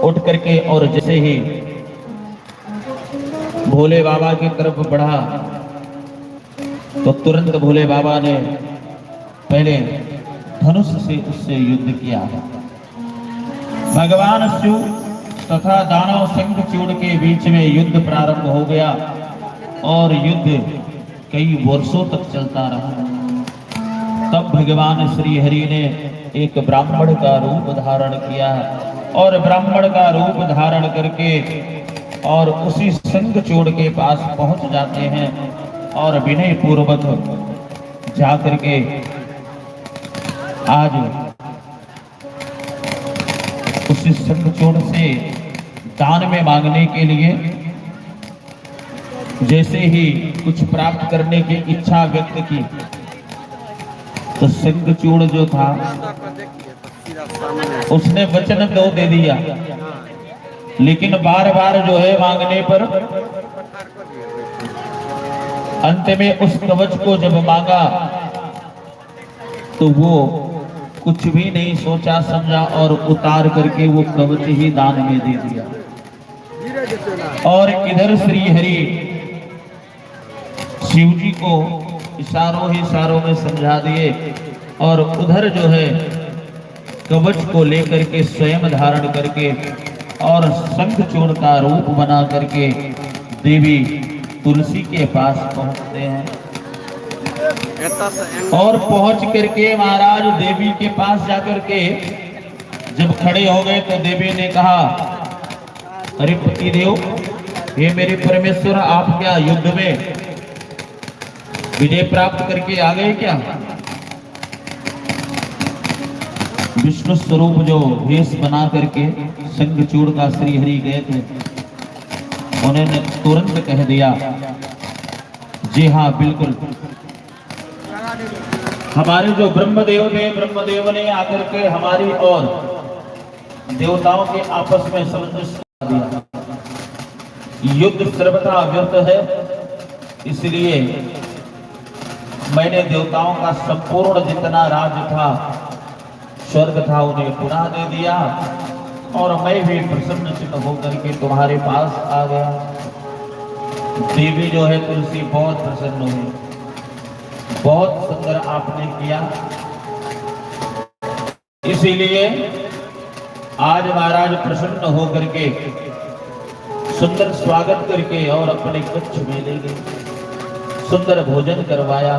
उठ करके और जैसे ही भोले बाबा की तरफ बढ़ा तो तुरंत भोले बाबा ने पहले धनुष से उससे युद्ध किया। भगवान शिव तथा दानव शंखचूड़ के बीच में युद्ध प्रारंभ हो गया और युद्ध कई वर्षों तक चलता रहा। तब भगवान श्री हरि ने एक ब्राह्मण का रूप धारण किया और ब्राह्मण का रूप धारण करके और उसी शंखचूड़ के पास पहुंच जाते हैं और विनय पूर्वक जाकर के आज उसी शंखचूड़ से दान में मांगने के लिए जैसे ही कुछ प्राप्त करने की इच्छा व्यक्त की तो शंखचूड़ जो था उसने वचन तो दे दिया, लेकिन बार बार जो है मांगने पर अंत में उस कवच को जब मांगा तो वो कुछ भी नहीं सोचा समझा और उतार करके वो कवच ही दान में दे दिया। और इधर श्री हरि शिव जी को इशारों में समझा दिए और उधर जो है कवच को लेकर के स्वयं धारण करके और शंखचूड़ का रूप बना करके देवी तुलसी के पास पहुंचते हैं। और पहुंच करके महाराज देवी के पास जाकर के जब खड़े हो गए तो देवी ने कहा, अरे पति देव, हे मेरे परमेश्वर, आप क्या युद्ध में विजय प्राप्त करके आ गए क्या? विष्णु स्वरूप जो वेश बना करके शंखचूड़ का श्री हरि गए थे, उन्होंने तुरंत कह दिया, जी हाँ बिल्कुल, हमारे जो ब्रह्मदेव थे, ब्रह्मदेव ने आकर के हमारी और देवताओं के आपस में सामंजस्य दिया। युद्ध सर्वथा व्यर्थ है, इसलिए मैंने देवताओं का संपूर्ण जितना राज्य था, स्वर्ग था, उन्हें पुनः दे दिया और मैं भी प्रसन्न चित्त होकर के तुम्हारे पास आ गया। देवी जो है तुलसी बहुत प्रसन्न हुई, बहुत सुंदर आपने किया, इसीलिए आज महाराज प्रसन्न होकर के सुंदर स्वागत करके और अपने कक्ष में ले गए, सुंदर भोजन करवाया,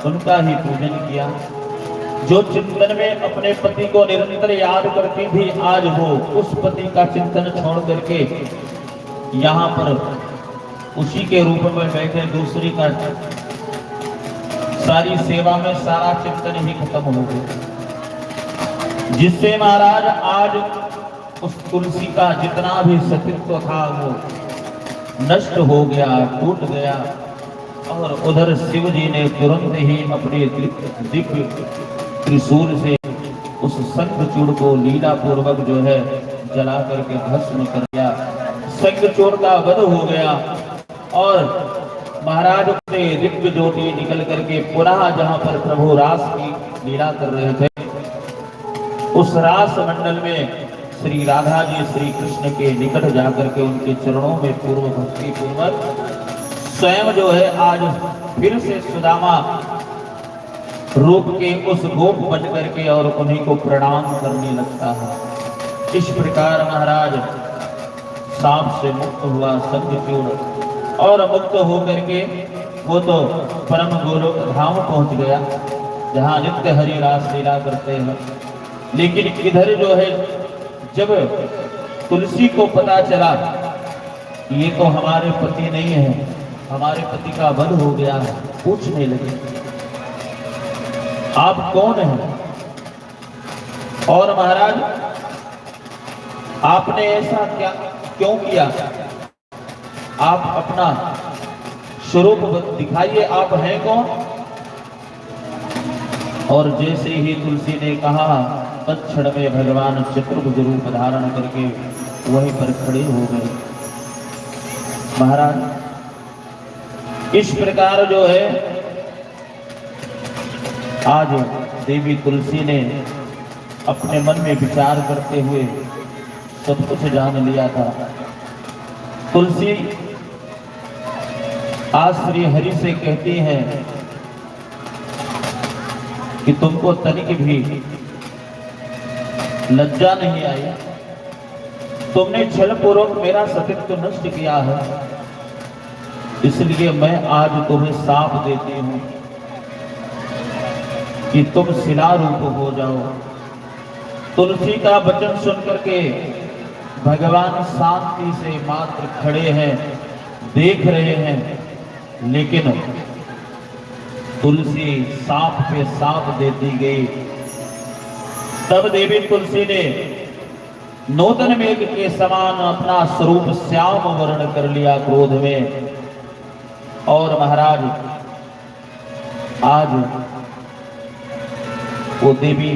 उनका ही पूजन किया। जो चिंतन में अपने पति को निरंतर याद करती थी, आज वो उस पति का चिंतन छोड़ करके यहाँ पर उसी के रूप में बैठे दूसरी का सारी सेवा में सारा चिंतन ही खत्म हो गया, जिससे महाराज आज उस तुलसी का जितना भी सतीत्व था वो नष्ट हो गया, टूट गया। और उधर शिव जी ने तुरंत ही अपने दिव्य त्रिशूल से उस शंखचूड़ को लीला पूर्वक जो है जला करके भस्म कर दिया। शंखचूड़ का वध हो गया और महाराज से दिव्य ज्योति निकल करके पुनः जहां पर प्रभु रास की लीला कर रहे थे, उस रास मंडल में श्री राधा जी श्री कृष्ण के निकट जाकर के उनके चरणों में पूर्व भक्ति पूर्वक स्वयं जो है आज फिर से सुदामा रूप के उस गोप बन करके और उन्हीं को प्रणाम करने लगता है। इस प्रकार महाराज सांप से मुक्त हुआ शंखचूड़ और मुक्त होकर के वो तो परम गोलोक धाम पहुंच गया जहां नित्य हरि रास लीला करते हैं। लेकिन इधर जो है जब तुलसी को पता चला ये तो हमारे पति नहीं है, हमारे पति का वध हो गया है, पूछने लगे आप कौन हैं? और महाराज आपने ऐसा क्या क्यों किया? आप अपना स्वरूप दिखाइए, आप हैं कौन? और जैसे ही तुलसी ने कहा, तत्क्षण में भगवान चतुर्भुज रूप धारण करके वहीं पर खड़े हो गए। महाराज इस प्रकार जो है आज देवी तुलसी ने अपने मन में विचार करते हुए सब कुछ जान लिया था। तुलसी आज श्री हरि से कहती है कि तुमको तनिक भी लज्जा नहीं आई, तुमने छल पूर्वक मेरा सतीत्व नष्ट किया है, इसलिए मैं आज तुम्हें शाप देती हूं कि तुम शिला रूप हो जाओ। तुलसी का वचन सुनकर के भगवान शांति से मात्र खड़े हैं, देख रहे हैं, लेकिन तुलसी साप पे साप देती गई। तब देवी तुलसी ने नूतन मेघ के समान अपना स्वरूप श्याम वर्ण कर लिया क्रोध में। और महाराज आज वो देवी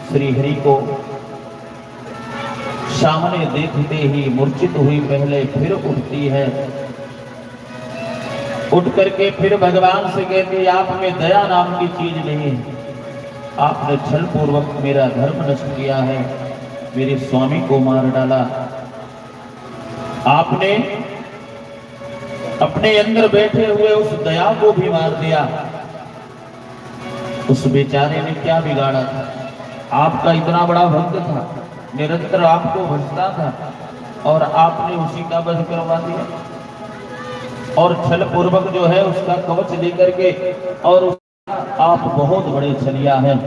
श्री हरि को सामने देखते ही मूर्छित हुई पहले फिर उठती है, उठ करके फिर भगवान से कहती, आप में दया नाम की चीज नहीं है, आपने छल पूर्वक मेरा धर्म नष्ट किया है, मेरे स्वामी को मार डाला, आपने अपने अंदर बैठे हुए उस दया को भी मार दिया। उस बेचारे ने क्या बिगाड़ा था? आपका इतना बड़ा भक्त था, निरंतर आपको भजता था, और आपने उसी का वध करवा दिया। और छल पूर्वक जो है उसका कवच लेकर के, और आप बहुत बड़े छलिया हैं।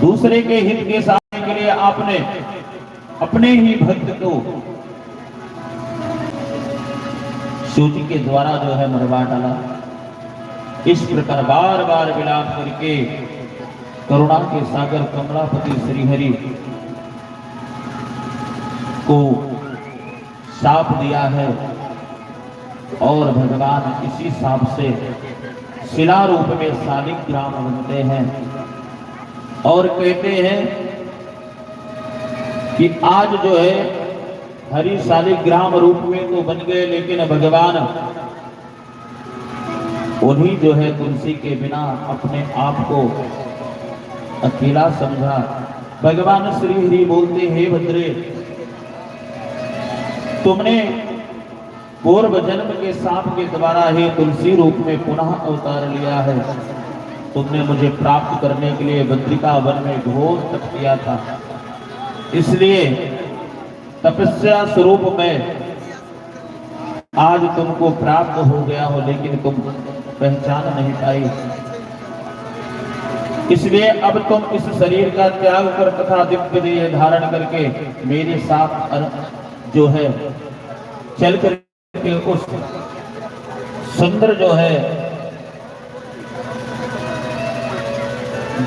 दूसरे के हित के साधने के लिए आपने अपने ही भक्त को सूजी के द्वारा जो है मरवा डाला। इस प्रकार बार बार विलाप करके करुणा के सागर कमलापति श्रीहरि को शाप दिया है, और भगवान इसी शाप से शिला रूप में शालिग्राम बनते हैं और कहते हैं कि आज जो है हरि शालिग्राम रूप में तो बन गए, लेकिन भगवान उन्हीं जो है तुलसी के बिना अपने आप को अकेला समझा। भगवान श्री हरि बोलते, हे भद्रे, तुमने पूर्व जन्म के सांप के द्वारा ही तुलसी रूप में पुनः अवतार लिया है। तुमने मुझे प्राप्त करने के लिए बद्रिका वन में घोर तप किया था, इसलिए तपस्या स्वरूप में आज तुमको प्राप्त हो गया हो, लेकिन तुम पहचान नहीं पाई। इसलिए अब तुम इस शरीर का त्याग कर तथा दिव्य देह धारण करके मेरे साथ जो है चल कर के उस सुंदर जो है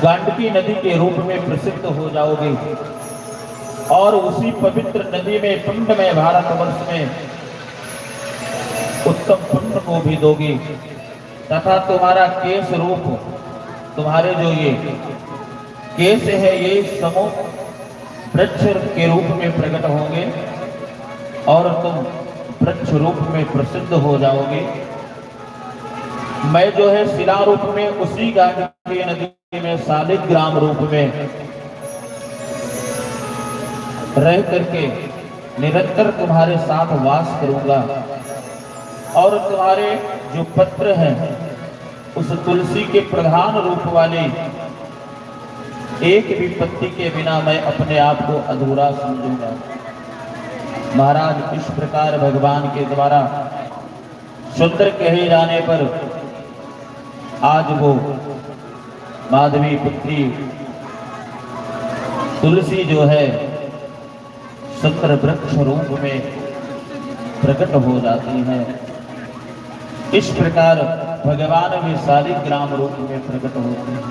गांडकी नदी के रूप में प्रसिद्ध हो जाओगे, और उसी पवित्र नदी में पुण्य में भारतवर्ष में उत्तम पुण्य को भी दोगे, तथा तुम्हारा केश रूप, तुम्हारे जो ये केश है ये समूह वृक्ष के रूप में प्रकट होंगे, और तुम वृक्ष रूप में प्रसिद्ध हो जाओगे। मैं जो है शिला रूप में उसी गांडकी नदी में शालिग्राम रूप में रह करके निरंतर तुम्हारे साथ वास करूंगा, और तुम्हारे जो पत्र हैं उस तुलसी के प्रधान रूप वाले एक भी पत्ती के बिना मैं अपने आप को अधूरा समझूंगा। महाराज इस प्रकार भगवान के द्वारा सुंदर कहे जाने पर आज वो माधवी पुत्री तुलसी जो है सुंदर वृक्ष रूप में प्रकट हो जाती है। इस प्रकार भगवान भी शालिग्राम रूप में प्रकट होते हैं।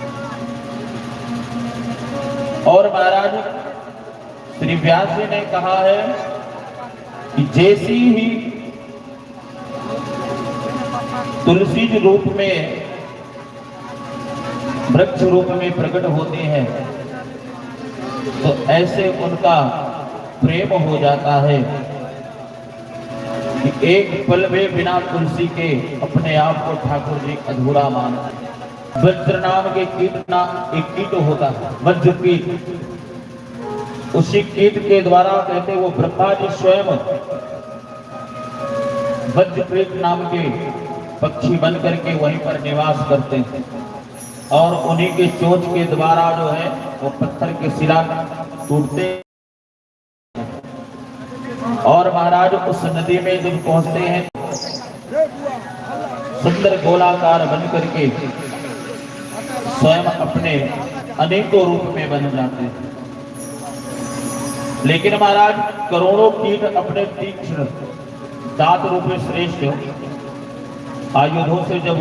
और महाराज श्री व्यास जी ने कहा है कि जैसी ही तुलसी रूप में वृक्ष रूप में प्रकट होते हैं, तो ऐसे उनका प्रेम हो जाता है कि एक पल में बिना तुलसी के अपने आप को ठाकुर जी अधूरा मानते। वज्र नाम के कीट एक कीट होता है, वज्र कीट, उसी कीट के द्वारा कहते वो ब्रह्मा जी स्वयं वज्रप्रेत नाम के पक्षी बन करके वहीं पर निवास करते थे और उन्हीं के चोंच के द्वारा जो है वो पत्थर के शिला टूटते और महाराज उस नदी में जब पहुंचते हैं सुंदर गोलाकार बन करके स्वयं अपने अनेकों रूप में बन जाते हैं। लेकिन महाराज करोड़ों कीट अपने तीक्ष्ण दांत रूप में श्रेष्ठ आयुधों से जब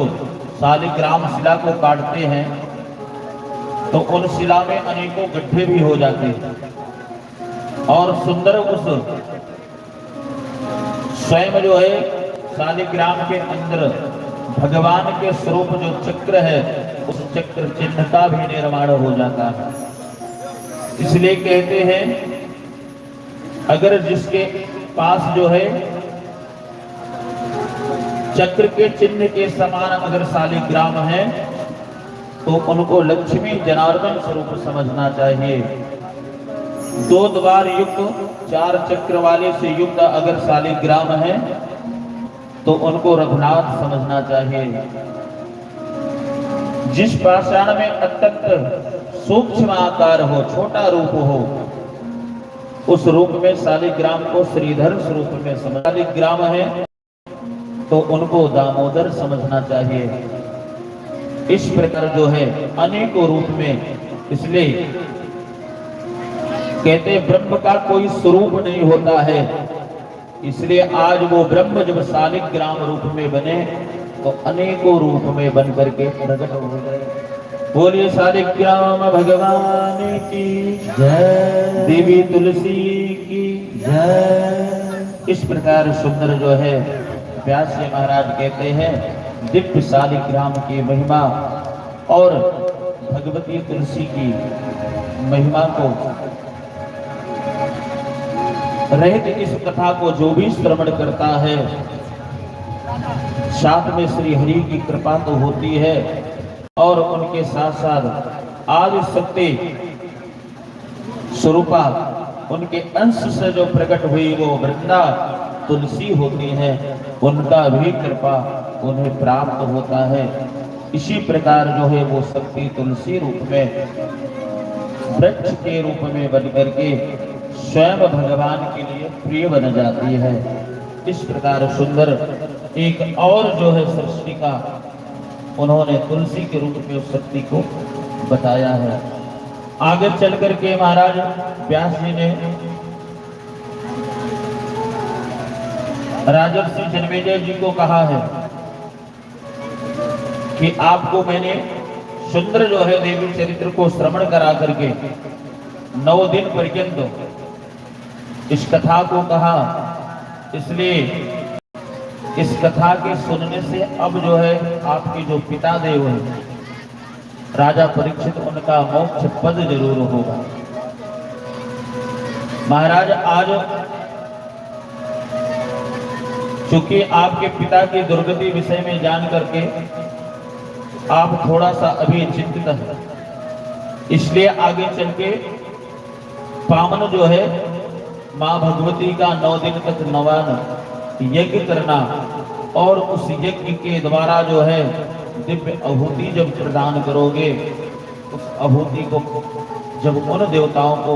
शालिग्राम शिला को काटते हैं तो उन शिला में अनेकों गड्ढे भी हो जाते हैं और सुंदर उस स्वयं जो है शालिग्राम के अंदर भगवान के स्वरूप जो चक्र है उस चक्र चिन्ह का भी निर्माण हो जाता है। इसलिए कहते हैं अगर जिसके पास जो है चक्र के चिन्ह के समान अगर शालिग्राम है तो उनको लक्ष्मी जनार्दन स्वरूप समझना चाहिए। 2 द्वार युक्त 4 चक्र वाले से युक्त अगर शालिग्राम है तो उनको रघुनाथ समझना चाहिए। जिस पाषाण में अत्यंत सूक्ष्म आकार हो, छोटा रूप हो, उस रूप में शालिग्राम को श्रीधर स्वरूप में समझ। शालिग्राम है तो उनको दामोदर समझना चाहिए। इस प्रकार जो है अनेकों रूप में, इसलिए कहते ब्रह्म का कोई स्वरूप नहीं होता है, इसलिए आज वो ब्रह्म जब शालिग्राम रूप में बने तो अनेकों रूप में बन करके प्रकट हो गए। बोलिए शालिग्राम भगवान की जय, देवी तुलसी की जय। इस प्रकार सुंदर जो है व्यास जी महाराज कहते हैं दिव्य शालिग्राम की महिमा और भगवती तुलसी की महिमा को रहित इस कथा को जो भी श्रवण करता है साथ में श्री हरि की कृपा तो होती है और उनके साथ साथ आदि शक्ति स्वरूपा उनके अंश से जो प्रकट हुई वो वृंदा तुलसी होती है, उनका भी कृपा उन्हें प्राप्त होता है। इसी प्रकार जो है वो शक्ति तुलसी रूप में वृक्ष के रूप में बन करके स्वयं भगवान के लिए प्रिय बन जाती है। इस प्रकार सुंदर एक और जो है सृष्टि का उन्होंने तुलसी के रूप में उस शक्ति को बताया है। आगे चल करके महाराज व्यास जी ने राजर्षि जन्मेजय जी को कहा है कि आपको मैंने सुंदर जो है देवी चरित्र को श्रवण करा करके 9 दिन पर्यंत इस कथा को कहा, इसलिए इस कथा के सुनने से अब जो है आपके जो पिता देव हैं राजा परीक्षित, उनका मोक्ष पद जरूर होगा। महाराज आज चूंकि आपके पिता की दुर्गति विषय में जान करके आप थोड़ा सा अभी चिंतित हैं, इसलिए आगे चल के पावन जो है मां भगवती का 9 दिन तक नवान यज्ञ करना और उस यज्ञ के द्वारा जो है दिव्य आहुति जब प्रदान करोगे, उस आहुति को जब उन देवताओं को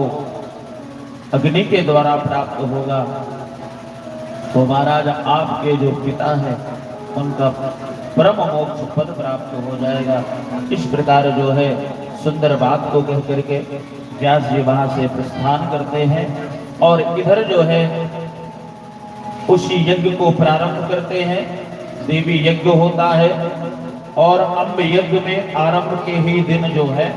अग्नि के द्वारा प्राप्त होगा तो महाराज आपके जो पिता हैं उनका परम मोक्ष पद प्राप्त हो जाएगा। इस प्रकार जो है सुंदर बात को कह करके व्यास जी वहां से प्रस्थान करते हैं और इधर जो है उसी यज्ञ को प्रारंभ करते हैं। देवी यज्ञ होता है और अम्ब यज्ञ में आरंभ के ही दिन जो है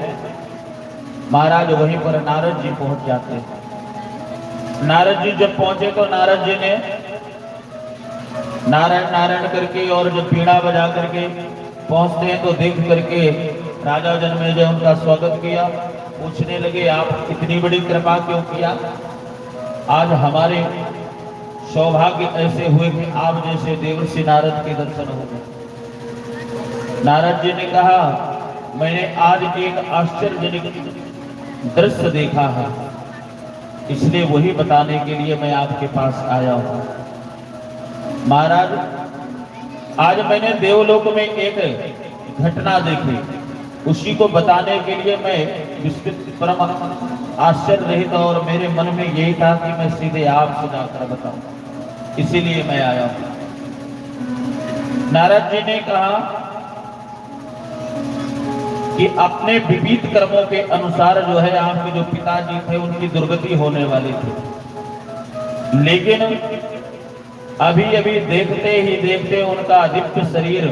महाराज वहीं पर नारद जी पहुंच जाते हैं। नारद जी जब पहुंचे तो नारद जी ने नारायण नारायण करके और जब पीड़ा बजा करके पहुंचते हैं तो देख करके राजा जन्मेजय उनका स्वागत किया। पूछने लगे आप इतनी बड़ी कृपा क्यों किया, आज हमारे सौभाग्य ऐसे हुए कि आप जैसे देवर्षि नारद के दर्शन हो गए। नारद जी ने कहा मैंने आज एक आश्चर्यजनक दृश्य देखा है। इसलिए वही बताने के लिए मैं आपके पास आया हूं। महाराज, आज मैंने देवलोक में एक घटना देखी, उसी को बताने के लिए मैं विस्तृत परम आश्चर्य रहित और मेरे मन में यही था कि मैं सीधे आपसे जाकर बताऊं, इसीलिए मैं आया हूं। नारद जी ने कहा कि अपने विविध कर्मों के अनुसार जो है आपके जो पिताजी थे उनकी दुर्गति होने वाली थी, लेकिन अभी अभी देखते ही देखते उनका दिव्य शरीर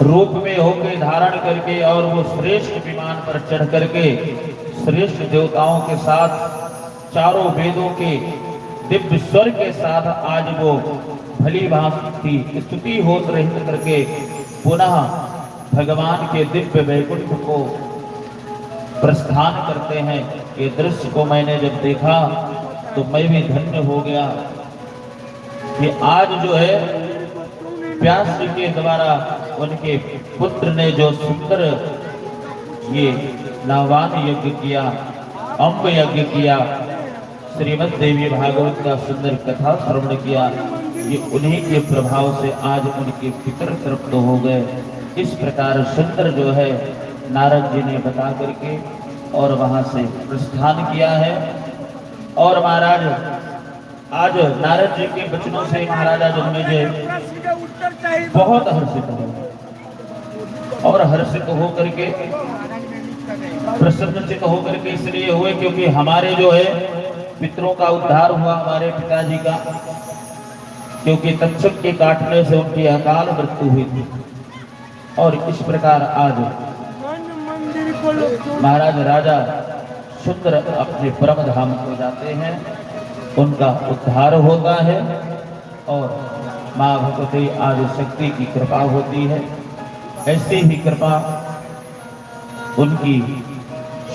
रूप में होकर धारण करके और वो श्रेष्ठ विमान पर चढ़ करके श्रेष्ठ देवताओं के साथ चारों वेदों के दिव्य स्वर के साथ आज वो भली भांति स्तुति होत रहित करके पुनः भगवान के दिव्य वैकुंठ को प्रस्थान करते हैं। ये दृश्य को मैंने जब देखा तो मैं भी धन्य हो गया कि आज जो है व्यास जी के द्वारा उनके पुत्र ने जो सुंदर ये नावान यज्ञ किया, अम्ब यज्ञ किया, श्रीमद् देवी भागवत का सुंदर कथा श्रवण किया, ये उन्हीं के प्रभाव से आज उनके पितर तृप्त हो गए। इस प्रकार सुंदर जो है नारद जी ने बता करके और वहां से प्रस्थान किया है। और महाराज आज नारद जी के वचनों से महाराजा जन्मेजय बहुत हर्षित हो और हर्षित हो करके प्रसन्नचित हो करके इसलिए हुए क्योंकि हमारे जो है पितरों का उद्धार हुआ, हमारे पिताजी का, क्योंकि तक्षक के काटने से उनकी अकाल मृत्यु हुई थी। और इस प्रकार आज महाराज राजा सुंदर अपने परम धाम को जाते हैं, उनका उद्धार होता है और मां भगवती आदि शक्ति की कृपा होती है। ऐसे ही कृपा उनकी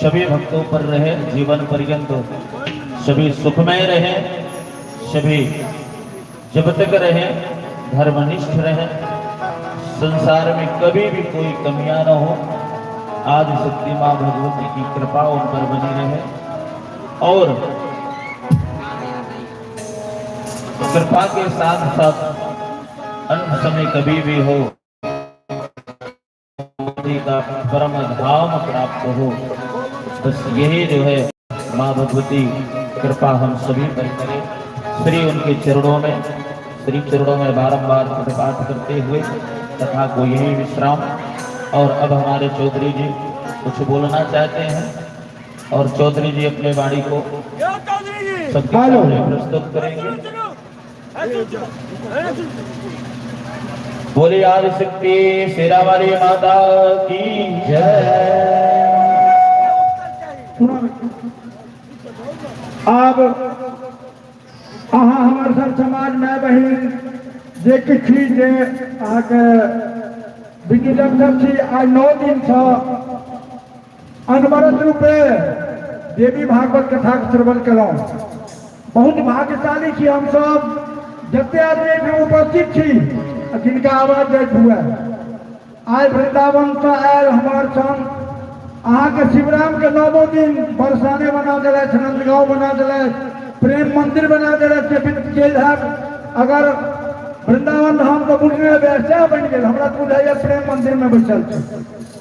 सभी भक्तों पर रहे, जीवन पर्यंत सभी सुखमय रहे, सभी जब तक रहे धर्मनिष्ठ रहे, संसार में कभी भी कोई कमियां न हो। आदि शक्ति मां भगवती की कृपा उन पर बनी रहे और कृपा के साथ साथ अंत समय कभी भी हो का परम धाम प्राप्त हो। बस यही जो है मां भगवती कृपा हम सभी पर करे। श्री उनके चरणों में, श्री चरणों में बारंबार पाठ करते हुए तथा को यही विश्राम। और अब हमारे चौधरी जी कुछ बोलना चाहते हैं और चौधरी जी अपने वाणी को सबके सामने प्रस्तुत करेंगे। बोले आदि शक्ति शेरा वाली माता की जय। अब अहाँ हमार सब समाज में बहन जे किसी जे आके विकिरण सब छी आज 9 दिन से अनवरत रूपे देवी भागवत कथा के श्रवण कलौं। बहुत भाग्यशाली छी हम सब जते आदमी एहिठाम उपस्थित छी जिनका आवाज जाइत हुए। आज वृंदावन से आयल हमार संग अहाँ के शिवराम के 9 दिन बरसाने बना दिले, नंदगांव बना दिले, प्रेम मंदिर बना दिले। अगर वृंदावन धाम तो बुझने व्यवस्था बन गए, हमरा तो बुझाइए प्रेम मंदिर में बैठल छै।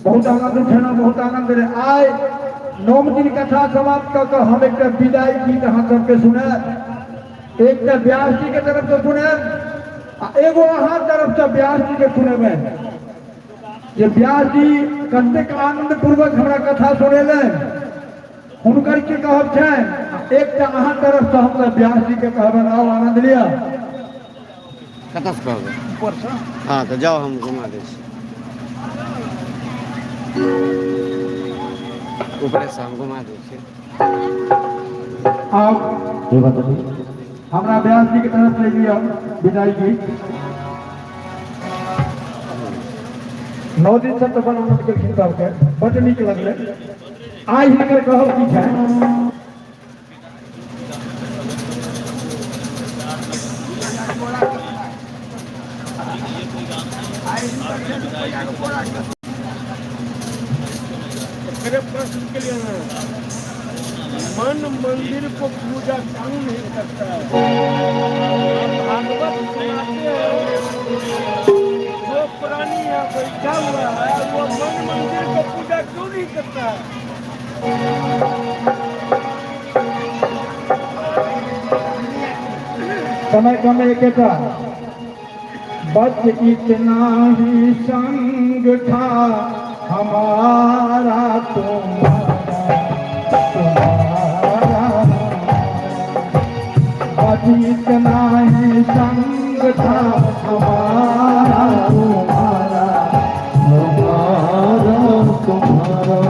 बहुत आनंद उठेना, बहुत आनंद रहे। आइ 9 दिन कथा समाप्त कर हम एक विदाई गीत अहाँ सबके सुने, एक व्यास जी के तरफ से सुने, एगो अहाँ तरफ से व्यास जी के सुनेबे। जे व्यास जी कतेक आनंद पूर्वक हमरा कथा सुनेले, हुनकर की कहब छै, एक अहाँ तरफ से हम व्यास जी के कहबन, आओ आनंद लिया। कतऽ से कहबै? ऊपर से। हाँ तो जाओ, हम घुमा दै छी। ऊपर से हम घुमा दै छी। आप हमरा व्यास जी के तरफ से लिया विदाई गीत। 9 दिन से तो बनौनत के सबके बड़ नीक लगले। आइ हिनकर कहब की छै, मन मंदिर को पूजा क्यों नहीं करता है? भागवत सुनाते हैं, जो प्राणी यहाँ बैठा हुआ है वो मन मंदिर को पूजा क्यों नहीं करता है? समय समय कहता बस इतना ही संग था हमारा तुम्हारा बस इतना ही संग था हमारा तुम्हारा तुम्हारा।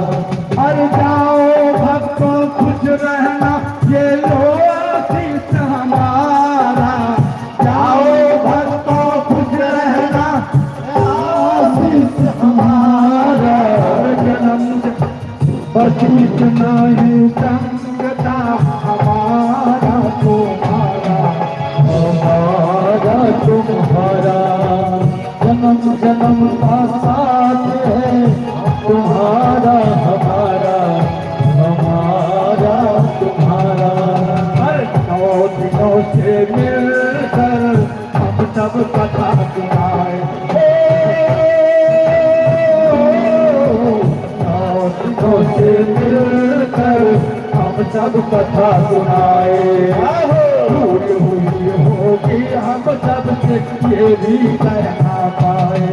अरे जाओ भक्तों खुश रहना ये लो आशीष हमारा। जाओ भक्तों खुश रहना आशीष हमारा। जन्म बस इतना ही संग था हमारा तुम्हारा हमारा तुम्हारा। जन्म जन्म का साथ है तुम्हारा हमारा हमारा तुम्हारा। हर 9 दिनों से मिलकर हम सब कथा सुनाए। 9 दिनों से मिलकर हम सब कथा सुनाए। भूल हुई होगी हम सबसे ये भी कहना पाए।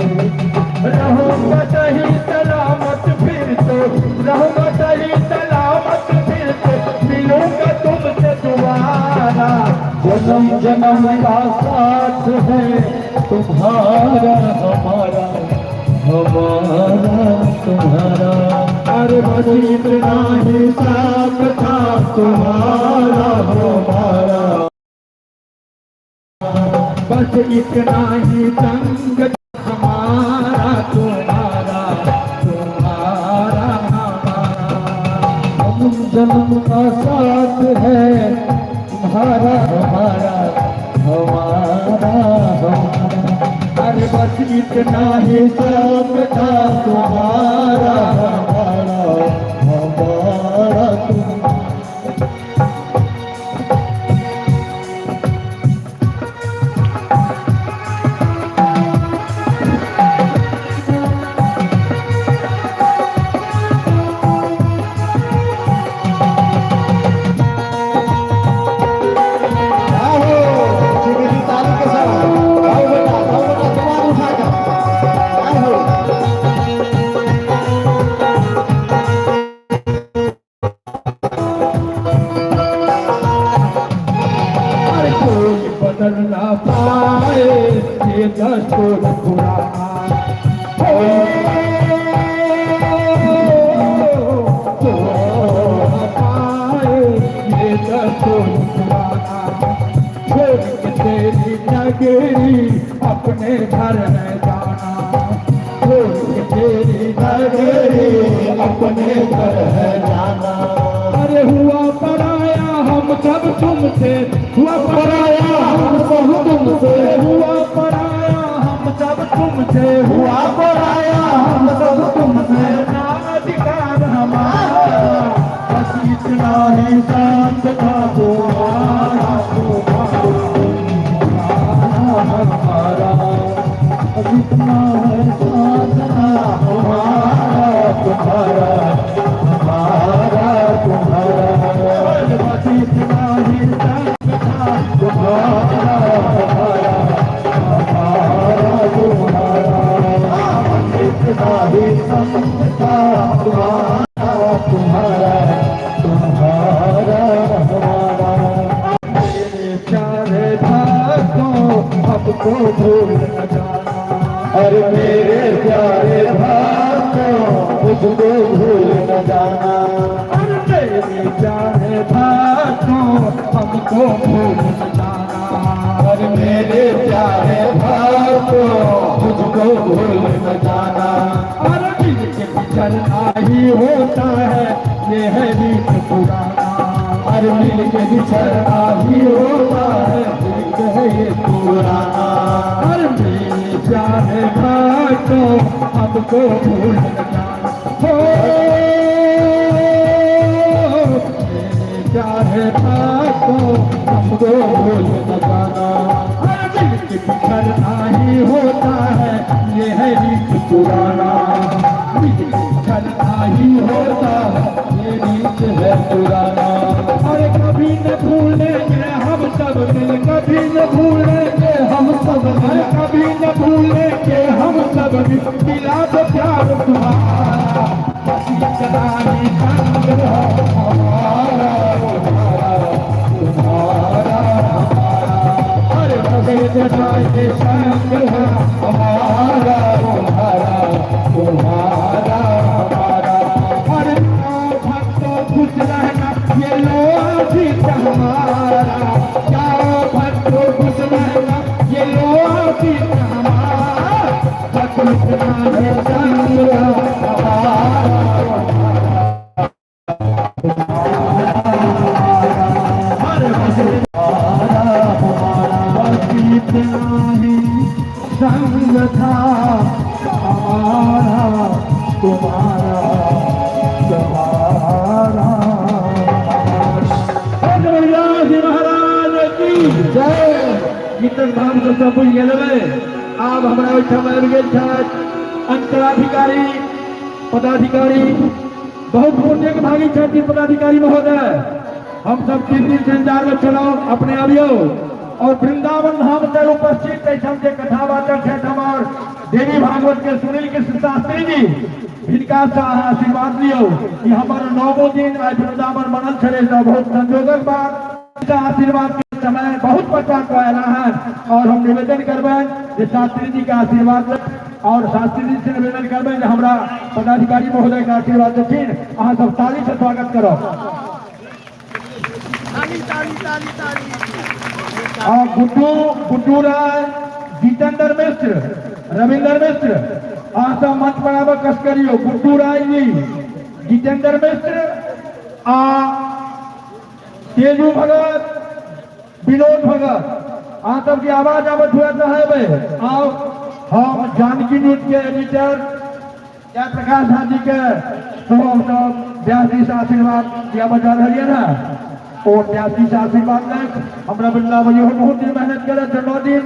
रहूंगा सही सलामत फिर तो रहूंगा सही सलामत फिर तो मिलूंगा तुमसे दोबारा। जन्म जन्म का साथ है तुम्हारा हमारा हमारा तुम्हारा। अरे बस इतना ही साथ था तुम्हारा हमारा बस इतना ही संग हमारा तुम्हारा तुम्हारा हमारा। जन्म का साथ है तुम्हारा हमारा हमारा हमारा। अरे बस इतना ही सब था तुम्हारा हमारा हमारा तुम्हारा। बदल ना पाए ये दस्तूर पुराना। पाए ये दस्तूर पुराना। छोड़ के तेरी नगरी अपने घर है जाना। छोड़ के तेरी नगरी अपने घर है जाना। अरे हुआ पराया हम सब तुमसे हुआ पराया हम सब तुमसे हुआ पराया हम सब तुमसे हुआ पराया हम सब तुमसे। ना अधिकार हमारा बस इतना ही शांत था तुम्हारा हमारा। बस इतना है शांत था हमारा तुम्हारा हमारा तुम्हारा। बस इतना ही शांत था तुम्हारा हमारा हमारा तुम्हारा। बस इतना ही शांत था तुम्हारा तुम्हारा तुम्हारा हमारा। मेरे प्यारे भाइयों सबको भूल न जाना। अरे मेरे प्यारे भाइयों मुझको भूल न जाना। अरे मेरे प्यारे भाइयों हमको भूल न जाना। अरे मेरे प्यारे भाइयों मुझको भूल न जाना। अरे मिल के बिछड़ना ही होता है ये है रीत पुराना। अरे मिल के बिछड़ना ही होता है ये पुराना। अरे मेरे प्यारे भाइयों हमको भूल न जाना। हो मेरे प्यारे हमको भूल न जाना। हर दिल के बिखरना ही होता है, ये है रीत पुराना। दिल के बिखरना ही होता है, ये रीत है पुराना। अरे कभी न भूलेंगे हम सब मिल, कभी न भूलेंगे हम सब मिल, कभी न भूलेंगे हम सब मिल, मिला तो प्यार तुम्हारा। सदा ही संग रहो हमारा, तुम्हारा हमारा। अरे बदले संग है हमारा, तुम्हारा तुम्हारा हमारा। अरे भक्तों खुश रहना, ये लो आशीष हमारा। जाओ भक्तों खुश रहना, ये लो आशीष हमारा। भक्तों संग हमारा, संग था हमारा तुम्हारा तुम्हारा। महाराज की जय। कीर्तन धाम से सब बुझ गए। आब हमरा ओहिठाम आबि गेल छथि अंचलाधिकारी पदाधिकारी, बहुत पुण्यक भागी छथि पदाधिकारी महोदय। हम सब 3 दिन से इंतजार में चलो, अपने आबियो। और वृंदावन धाम से उपस्थित के कथावाचक है हमार देवी भागवत के सुनील कृष्ण शास्त्री जी, हिनका से आशीर्वाद लियो कि हमारे 9 दिन आज वृंदावन बनल छे। बहुत संजोगक बात, आशीर्वाद के समय बहुत पचास आया है। और हम निवेदन करबें जे शास्त्री जी का आशीर्वाद और शास्त्री जी से निवेदन करबें जे हमरा पदाधिकारी महोदय का आशीर्वाद देथिन। अहाँ सब ताली से स्वागत करो। और गुड्डू राय, जितेंद्र मिश्र, रविंद्र मिश्र, अहाँ सब मंच पर आबे कस करियो। गुड्डू राय जी, जितेंद्र मिश्र आ तेजू भगत, विनोद भगत, अहाँ सबकी आवाज आबत हुए चाहे। आओ हम जानकी न्यूज के एडिटर जय प्रकाश झा जी के सब व्यास जी से आशीर्वाद दिया बजा रही है ना, और व्यास जी से आशीर्वाद लें। हमरा वृंदावन बहुत दिन मेहनत करे, 9 दिन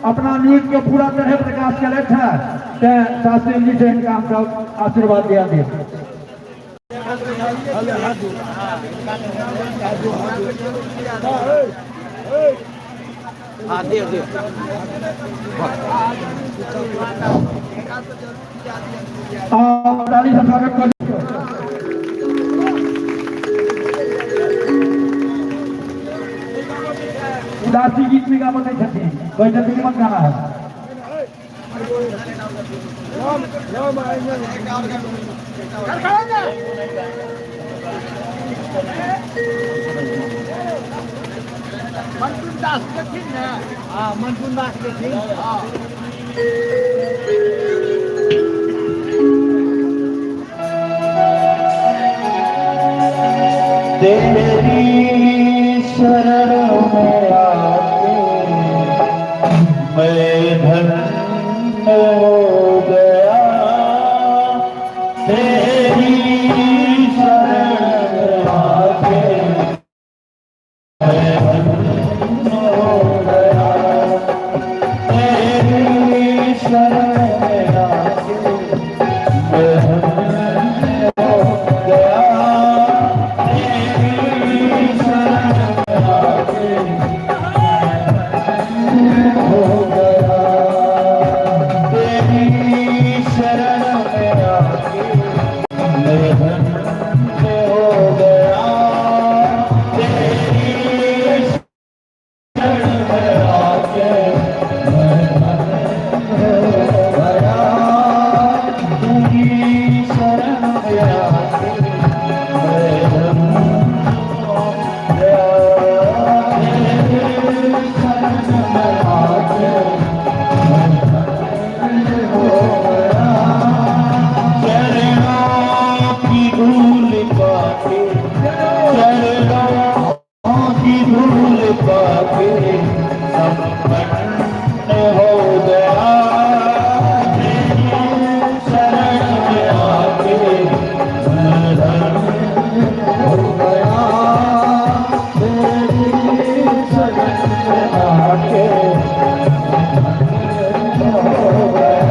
अपना न्यूज के पूरा तरह प्रकाश करे थे। शास्त्री जी से इनका हम सब आशीर्वाद दिया दी। ताली से स्वागत कर। उदासी गीत भी गावत छथिन, कोई जल्दी मत गाना है। मनपुन दास के थिन ना, हां मनपुन दास के थिन। हां तेरी शरण में आके मैं धन्य हो गया। तेरी शरण में आके मैं धन्य हो गया। तेरी शरण में आके मैं धन्य हो गया। हो गया तेरी शरण आके हो गया।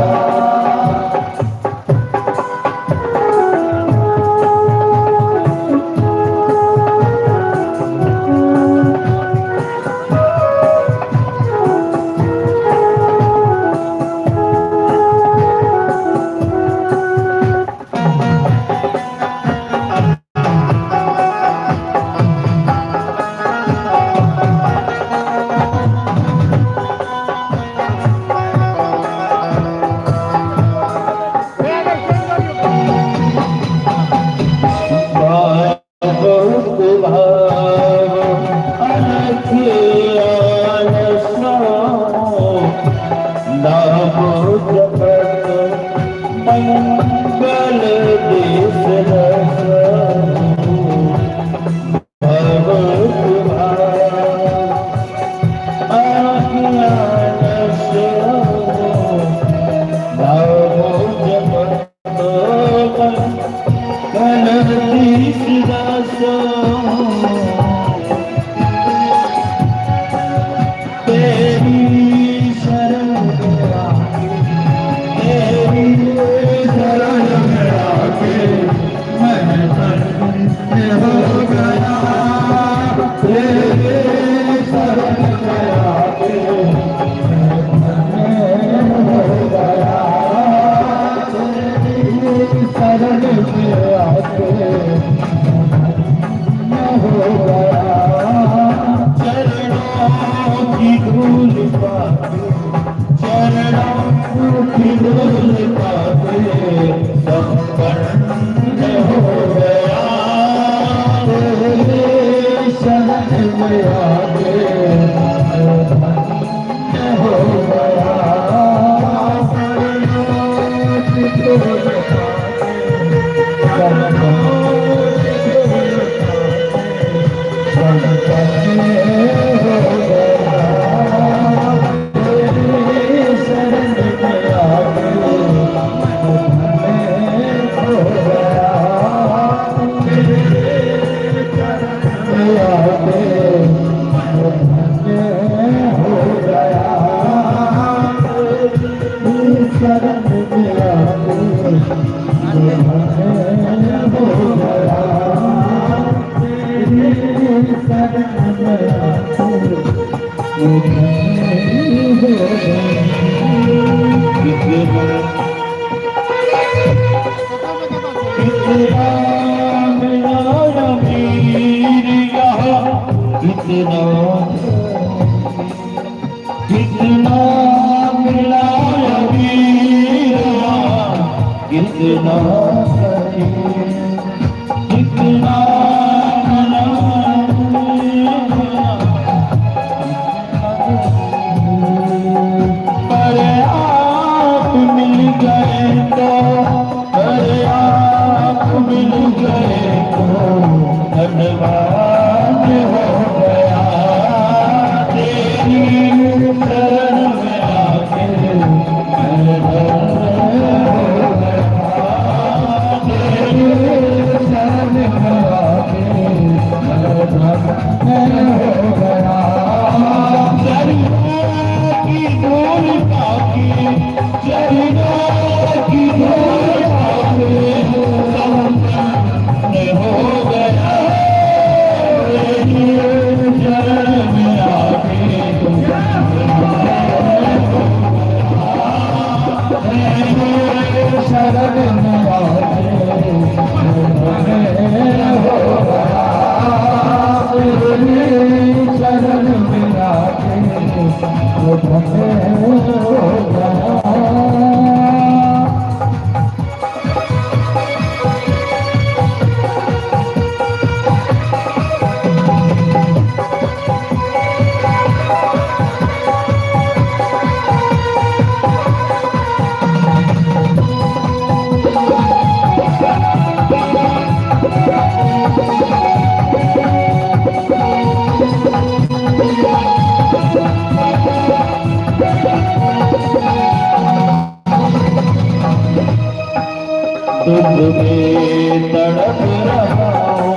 में तड़प रहा हूँ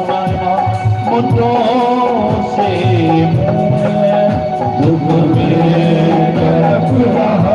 मुद्दों से दुख में तड़प रहा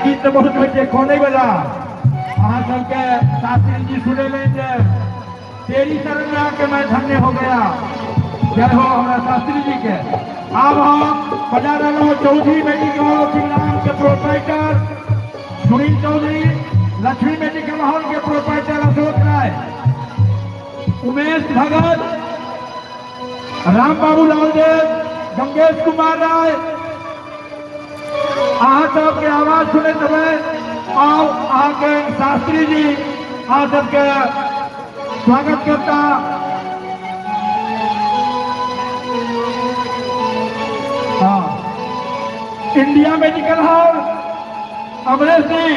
गीत तो बहुत बच्चे खोने वाला अहाँ सबके शास्त्री जी सुने में तेरी शरण में आके मैं धन्य हो गया। जय हो हमारा शास्त्री जी के। अब हम बजा रहे हो चौधरी मेडिकल श्रीराम के proprietor Sunil Chaudhary, Lakshmi medical hall के प्रोपराइटर अशोक राय, उमेश भगत, राम बाबू लालदेव, गंगेश कुमार राय, अहाँ सबके आवाज सुने समय आओ आके शास्त्री जी अहाँ सबके स्वागत करता। हाँ, India medical hall Amresh ji,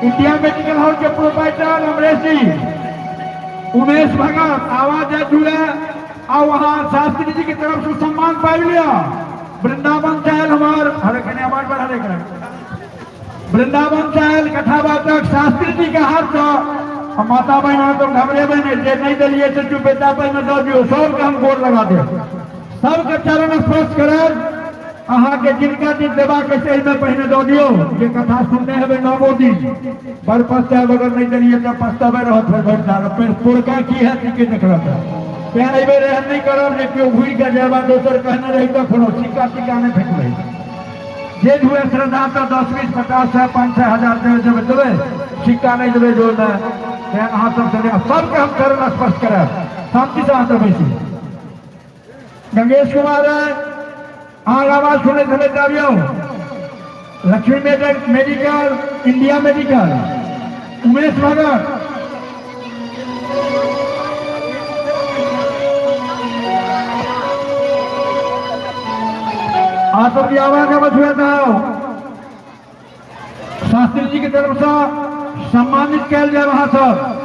India medical hall के प्रोपराइटर अमरेश जी, उमेश भगत, आवाज और वहाँ शास्त्री जी की तरफ से सम्मान पाई लिया। वृंदावन चाहल हमार हरे कहने हमारे पर हरे करें वृंदावन चाहल कथावाचक शास्त्री जी के हाथ से हम माता बहन तो घबरे बहने जे नहीं दिलिए तो चुपेता पर में दो दियो सबके हम गोर लगा दे सबके चरण स्पर्श करे अहाँ के जिनका दिन देवा कैसे में पहने दो दियो ये कथा सुनने हमें 9 दिन पर पश्चात अगर नहीं दिलिए तो पछतावे रह फिर पुरका की है टिके देख रहा क्या अबे रहन नहीं करब जे क्यों घुड़ के जाबा दोसर कहने रही तो कोनो सिक्का टिका नहीं फेंक रही जे हुए श्रद्धा तो 10 20 50 5 हजार देवे देवे सिक्का नहीं देवे जो ना अहाँ सबके हम चरण स्पर्श करे शांति से आते बैसी गंगेश कुमार अहाँ आवाज सुने थे जाबियो Lakshmi medical India medical Umesh Bhagat Assam की आवाज में छुआ था शास्त्री जी की तरफ से सम्मानित किया जाए वहां सब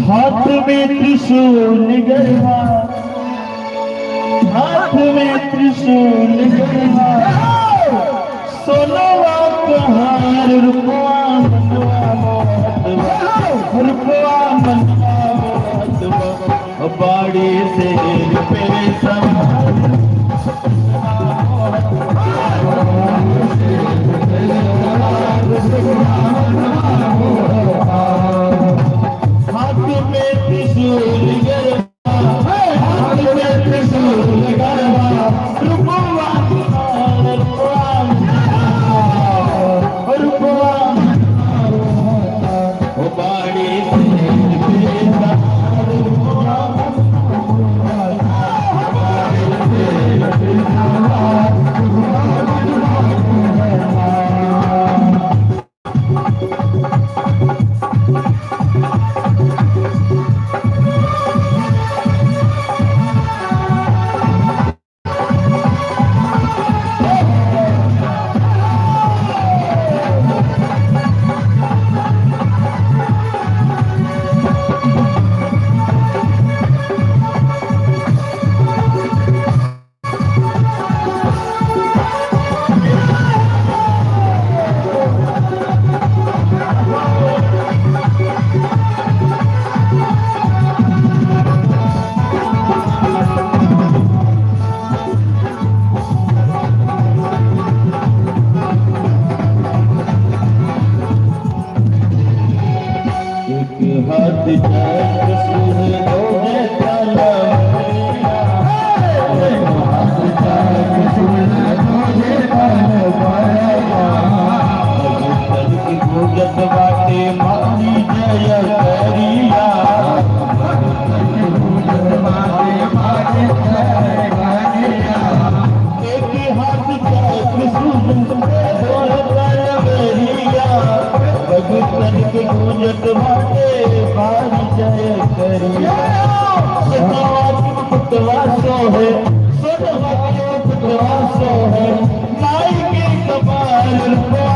हाथ में त्रिशूल गरबा हाथ में त्रिशूल गरबा सोनवा कहार रुपवा मनवा मोहतवा रुपवा मनवा मोहतवा बाड़ी से रुपये सब हाथ में त्रिशूल गरबा हाथ में त्रिशूल गरबा रुपवा रुपवा बाड़ी पूजत भाटे बारी जय करिया सतावा पुतवा सोहे सोनवा सो है माई के कपाल रुपवा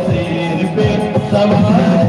सिर पे सवार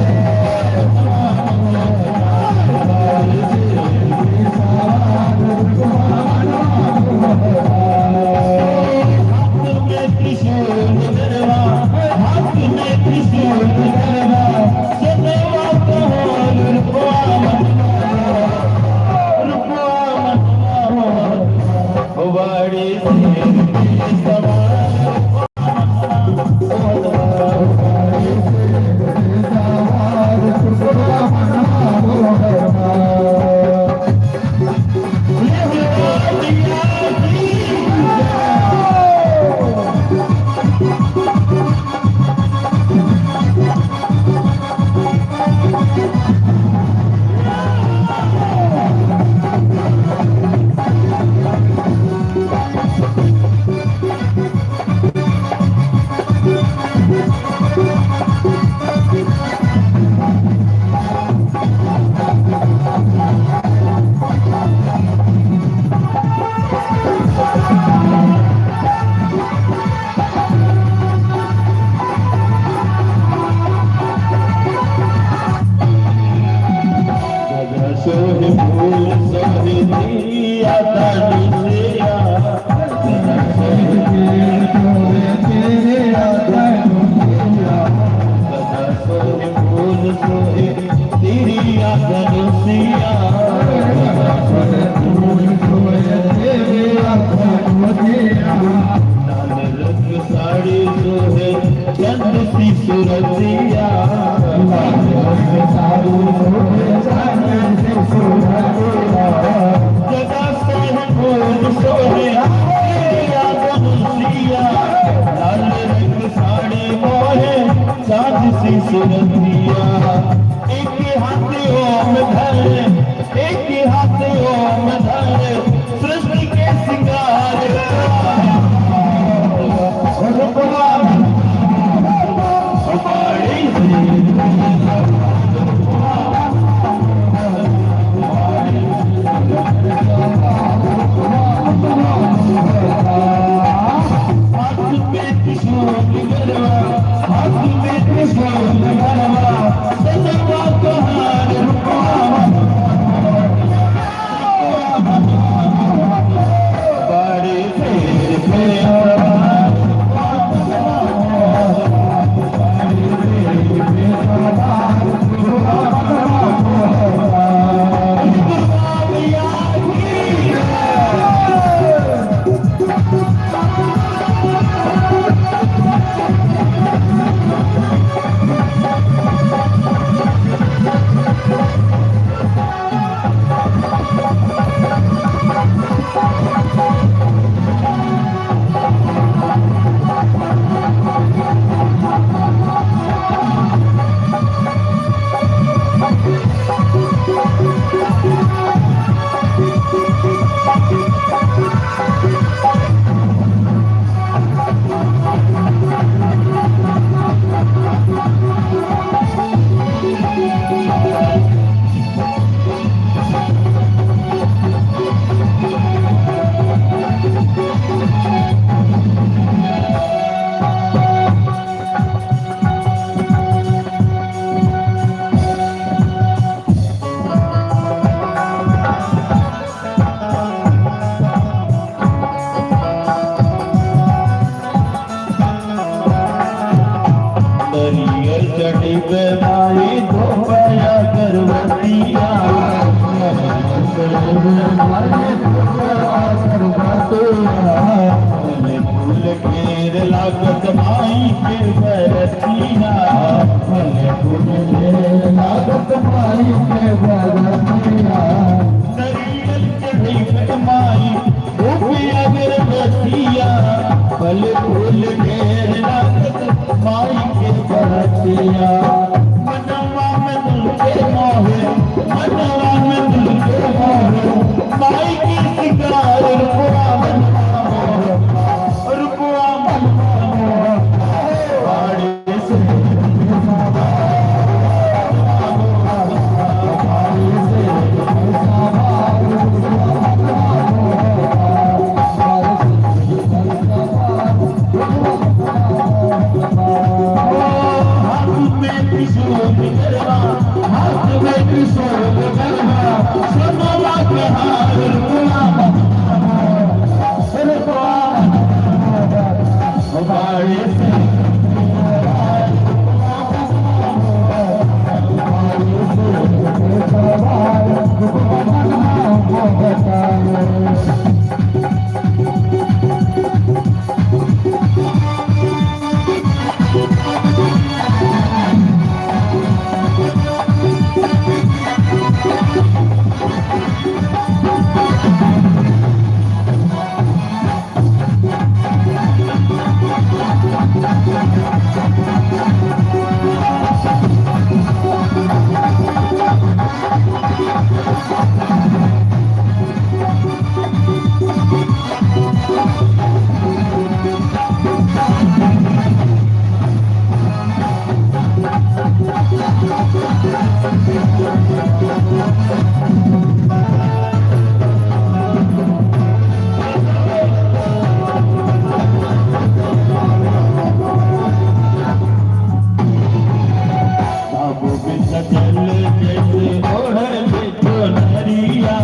अब बिसजल जैसे ओढ़े चुनरिया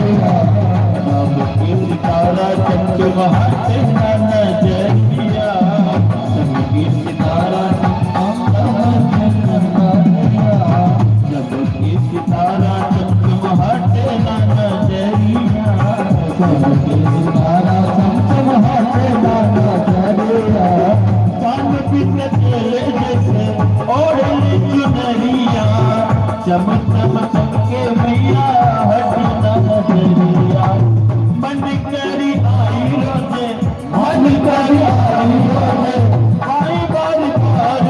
अब के सितारा चमचमाते न नजरिया सब के सितारा चमचमाते न नजरिया जब के सितारा चमचमाते न नजरिया सब के सितारा चमचमाते न नजरिया चांद बिसजल जैसे ओढ़े चुनरिया चम चम चमके मैया हटी न नजरिया मन करी आई रोजे मन करी आई रोजे आई बार बार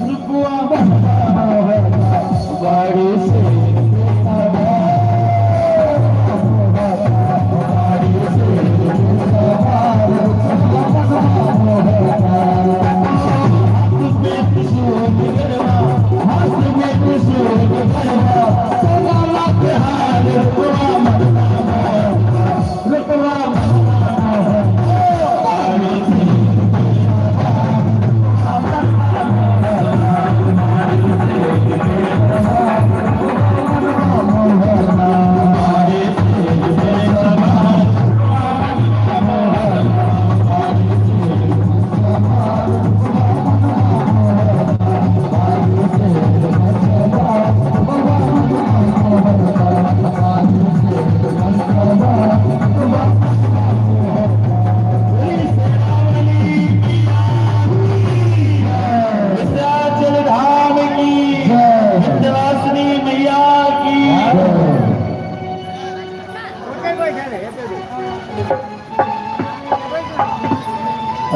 रुकुआ गाड़ी से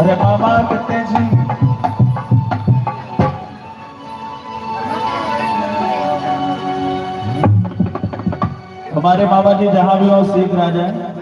अरे मामा कितने जी हमारे मामा जी जहां भी हो सीख आ जाए।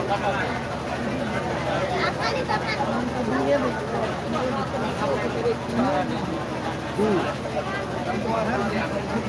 Apa nih,